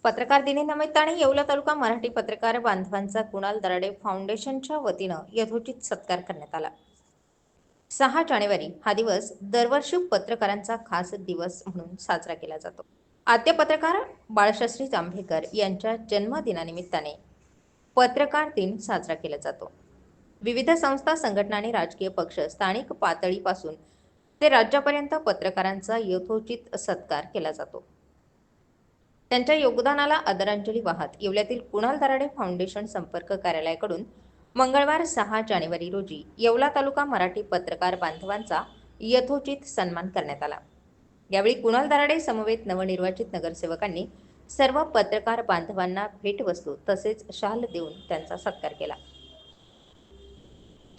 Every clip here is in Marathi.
पत्रकार दिनानिमित्ताने येवला तालुका मराठी पत्रकार बांधवांचा कुणाल दराडे फाउंडेशनच्या वतीनं यथोचित सत्कार करण्यात आला। 6 जानेवारी हा दिवस दरवर्षी पत्रकारांचा खास दिवस म्हणून साजरा केला जातो। आद्य पत्रकार बाळशास्त्री जांभेकर यांच्या जन्मदिनानिमित्ताने पत्रकार दिन साजरा केला जातो। विविध संस्था, संघटना आणि राजकीय पक्ष स्थानिक पातळीपासून ते राज्यापर्यंत पत्रकारांचा यथोचित सत्कार केला जातो। त्यांच्या योगदानाला आदरांजली वाहत येवल्यातील कुणाल दराडे फाउंडेशन संपर्क कार्यालयाकडून मंगळवार 6 जानेवारी रोजी येवला तालुका मराठी पत्रकार बांधवांचा यथोचित सन्मान करण्यात आला। यावेळी कुणाल दराडे समवेत नवनिर्वाचित नगरसेवकांनी सर्व पत्रकार बांधवांना भेटवस्तू तसेच शाल देऊन त्यांचा सत्कार केला।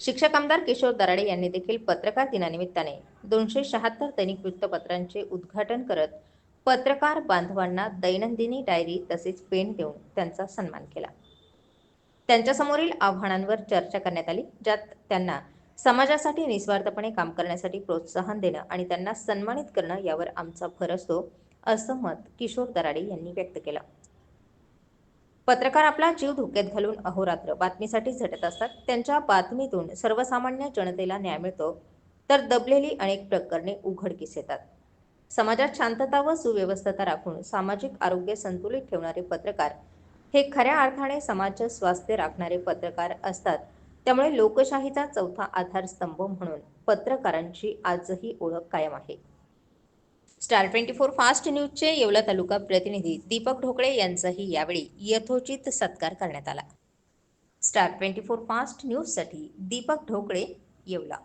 शिक्षक आमदार किशोर दराडे यांनी देखील पत्रकार दिनानिमित्ताने 276 दैनिक वृत्तपत्रांचे उद्घाटन करत पत्रकार बांधवांना दैनंदिनी डायरी तसेच पेन देऊन त्यांचा सन्मान केला। त्यांच्यासमोरील आव्हानांवर चर्चा करण्यात आली, ज्यात त्यांना समाजासाठी निस्वार्थपणे काम करण्यासाठी प्रोत्साहन देणं आणि त्यांना सन्मानित करणं यावर आमचा भर असतो, असं मत किशोर दराडे यांनी व्यक्त केलं। पत्रकार आपला जीव धोक्यात घालून अहोरात्र बातमीसाठी झटत असतात। त्यांच्या बातमीतून सर्वसामान्य जनतेला न्याय मिळतो, तर दबलेली अनेक प्रकरणे उघडकीस येतात। समाजात शांतता व सुव्यवस्था राखून सामाजिक आरोग्य संतुलित ठेवणारे पत्रकार हे खऱ्या अर्थाने समाज स्वास्थ्य राखणारे पत्रकार असतात। त्यामुळे लोकशाहीचा चौथा आधारस्तंभ म्हणून पत्रकारांची आजही ओळख कायम आहे। स्टार 24 फास्ट न्यूजचे येवला तालुका प्रतिनिधी दीपक ढोकळे यांचाही यावेळी यथोचित सत्कार करण्यात आला। स्टार 24 फास्ट न्यूजसाठी दीपक ढोकळे, येवला।